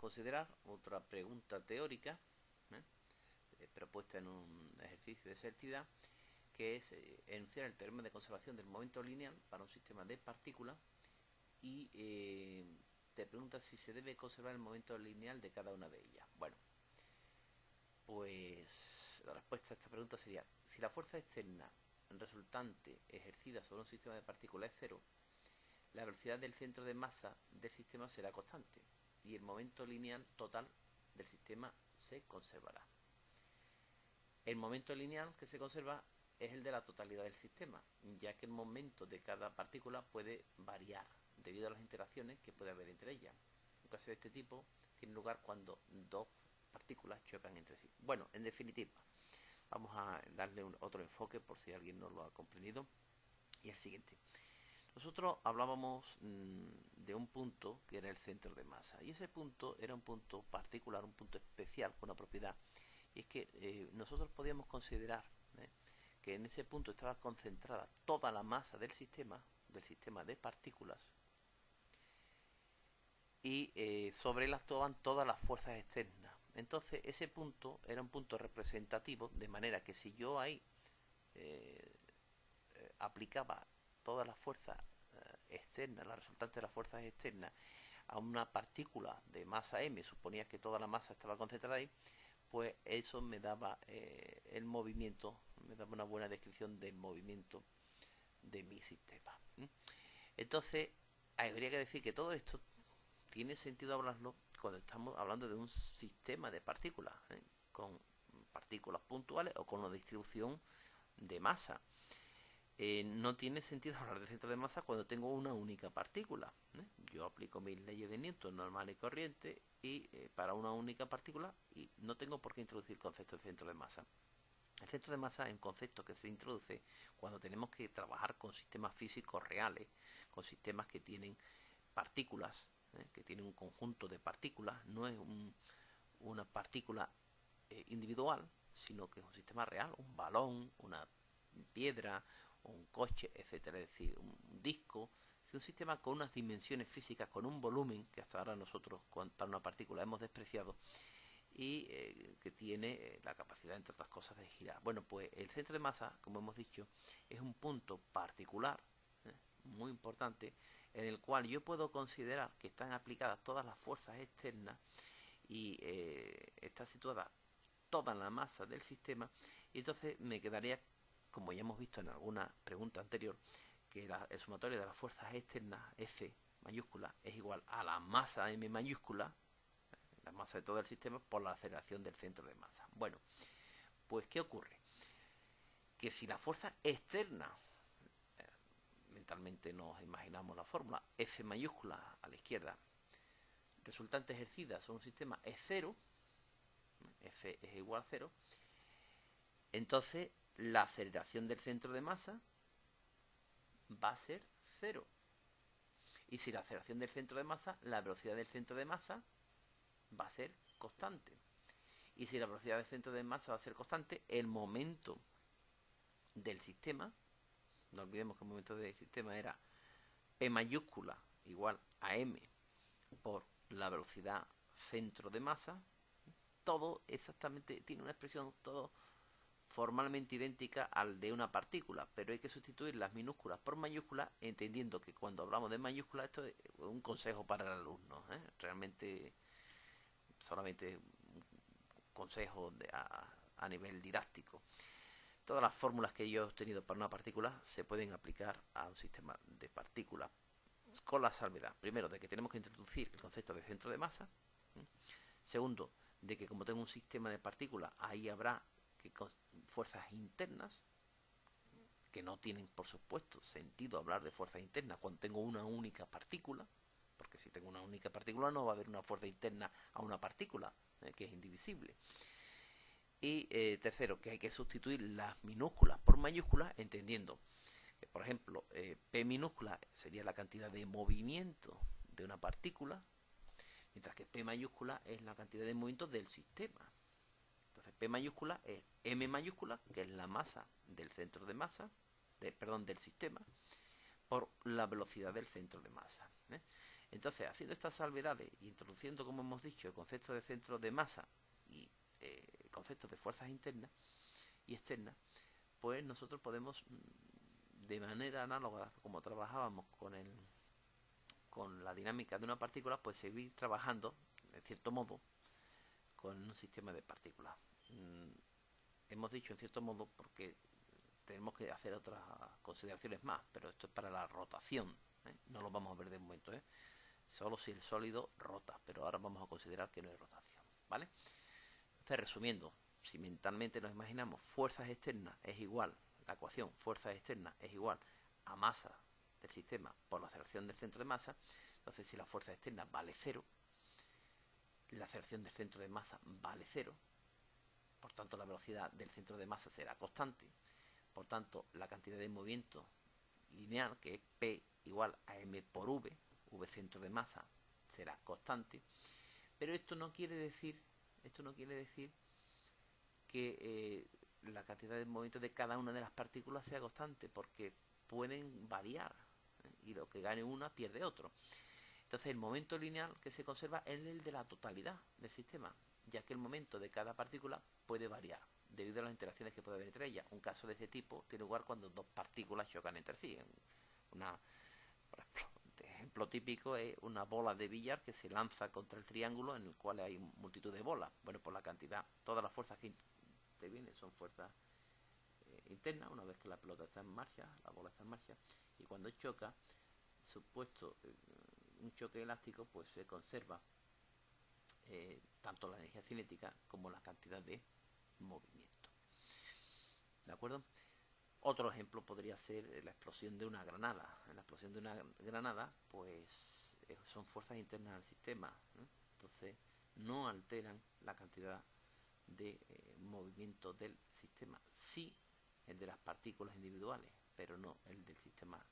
considerar otra pregunta teórica, propuesta en un ejercicio de selectividad, que es enunciar el teorema de conservación del momento lineal para un sistema de partículas y te pregunta si se debe conservar el momento lineal de cada una de ellas. Bueno, pues la respuesta a esta pregunta sería: si la fuerza externa resultante ejercida sobre un sistema de partículas es cero, la velocidad del centro de masa del sistema será constante y el momento lineal total del sistema se conservará. El momento lineal que se conserva es el de la totalidad del sistema, ya que el momento de cada partícula puede variar debido a las interacciones que puede haber entre ellas. Un caso de este tipo tiene lugar cuando dos partículas chocan entre sí. Bueno, en definitiva, vamos a darle otro enfoque por si alguien no lo ha comprendido, y el siguiente. Nosotros hablábamos de un punto que era el centro de masa, y ese punto era un punto particular, un punto especial con una propiedad, y es que nosotros podíamos considerar que en ese punto estaba concentrada toda la masa del sistema de partículas, y sobre él actuaban todas las fuerzas externas. Entonces ese punto era un punto representativo, de manera que si yo ahí aplicaba todas las fuerzas externas, la resultante de las fuerzas externas, a una partícula de masa m, suponía que toda la masa estaba concentrada ahí, pues eso me daba el movimiento, me daba una buena descripción del movimiento de mi sistema. Entonces, habría que decir que todo esto tiene sentido hablarlo cuando estamos hablando de un sistema de partículas, con partículas puntuales o con una distribución de masa. No tiene sentido hablar de centro de masa cuando tengo una única partícula. Yo aplico mis leyes de Newton normal y corriente y para una única partícula, y no tengo por qué introducir el concepto de centro de masa. El centro de masa es un concepto que se introduce cuando tenemos que trabajar con sistemas físicos reales, con sistemas que tienen partículas, que tienen un conjunto de partículas. No es una partícula individual, sino que es un sistema real, un balón, una piedra, un coche, etcétera, es decir, un disco, es un sistema con unas dimensiones físicas, con un volumen que hasta ahora nosotros para una partícula hemos despreciado, y que tiene la capacidad, entre otras cosas, de girar. Bueno, pues el centro de masa, como hemos dicho, es un punto particular, muy importante, en el cual yo puedo considerar que están aplicadas todas las fuerzas externas y está situada toda la masa del sistema, y entonces me quedaría, como ya hemos visto en alguna pregunta anterior, que el sumatorio de las fuerzas externas, F mayúscula, es igual a la masa M mayúscula, la masa de todo el sistema, por la aceleración del centro de masa. Bueno, pues ¿qué ocurre? Que si la fuerza externa, mentalmente nos imaginamos la fórmula, F mayúscula a la izquierda, resultante ejercida sobre un sistema es cero, F es igual a cero, entonces la aceleración del centro de masa va a ser cero. Y si la aceleración del centro de masa, la velocidad del centro de masa va a ser constante. Y si la velocidad del centro de masa va a ser constante, el momento del sistema, no olvidemos que el momento del sistema era P mayúscula igual a M por la velocidad centro de masa, todo exactamente tiene una expresión todo formalmente idéntica al de una partícula, pero hay que sustituir las minúsculas por mayúsculas, entendiendo que cuando hablamos de mayúsculas, esto es un consejo para el alumno, realmente solamente un consejo a nivel didáctico. Todas las fórmulas que yo he obtenido para una partícula se pueden aplicar a un sistema de partículas, con la salvedad, primero, de que tenemos que introducir el concepto de centro de masa. Segundo, de que como tengo un sistema de partículas, ahí habrá fuerzas internas, que no tienen, por supuesto, sentido hablar de fuerzas internas cuando tengo una única partícula, porque si tengo una única partícula no va a haber una fuerza interna a una partícula, que es indivisible. Y tercero, que hay que sustituir las minúsculas por mayúsculas, entendiendo que, por ejemplo, P minúscula sería la cantidad de movimiento de una partícula, mientras que P mayúscula es la cantidad de movimiento del sistema. Entonces P mayúscula es M mayúscula, que es la masa del centro de masa, del sistema, por la velocidad del centro de masa. Entonces, haciendo estas salvedades y introduciendo, como hemos dicho, el concepto de centro de masa y el concepto de fuerzas internas y externas, pues nosotros podemos, de manera análoga como trabajábamos con la dinámica de una partícula, pues seguir trabajando, de cierto modo, con un sistema de partículas. Hemos dicho en cierto modo porque tenemos que hacer otras consideraciones más, pero esto es para la rotación, ¿eh? No lo vamos a ver de momento, ¿eh? Solo si el sólido rota, pero ahora vamos a considerar que no hay rotación, ¿vale? Entonces, resumiendo, si mentalmente nos imaginamos fuerzas externas es igual, la ecuación fuerzas externas es igual a masa del sistema por la aceleración del centro de masa, entonces si la fuerza externa vale cero, la aceleración del centro de masa vale cero, por tanto la velocidad del centro de masa será constante, por tanto la cantidad de movimiento lineal, que es P igual a M por V, V centro de masa será constante, pero esto no quiere decir que la cantidad de movimiento de cada una de las partículas sea constante, porque pueden variar, ¿eh? Y lo que gane una pierde otro. Entonces el momento lineal que se conserva es el de la totalidad del sistema, ya que el momento de cada partícula puede variar debido a las interacciones que puede haber entre ellas. Un caso de este tipo tiene lugar cuando dos partículas chocan entre sí. Por ejemplo, el ejemplo típico es una bola de billar que se lanza contra el triángulo en el cual hay multitud de bolas. Bueno, por la cantidad, todas las fuerzas que intervienen son fuerzas internas. Una vez que la pelota está en marcha, la bola está en marcha, y cuando choca, supuesto un choque elástico, pues se conserva tanto la energía cinética como la cantidad de movimiento. ¿De acuerdo? Otro ejemplo podría ser la explosión de una granada. En la explosión de una granada, pues son fuerzas internas al sistema, ¿eh? Entonces no alteran la cantidad de movimiento del sistema. Sí el de las partículas individuales, pero no el del sistema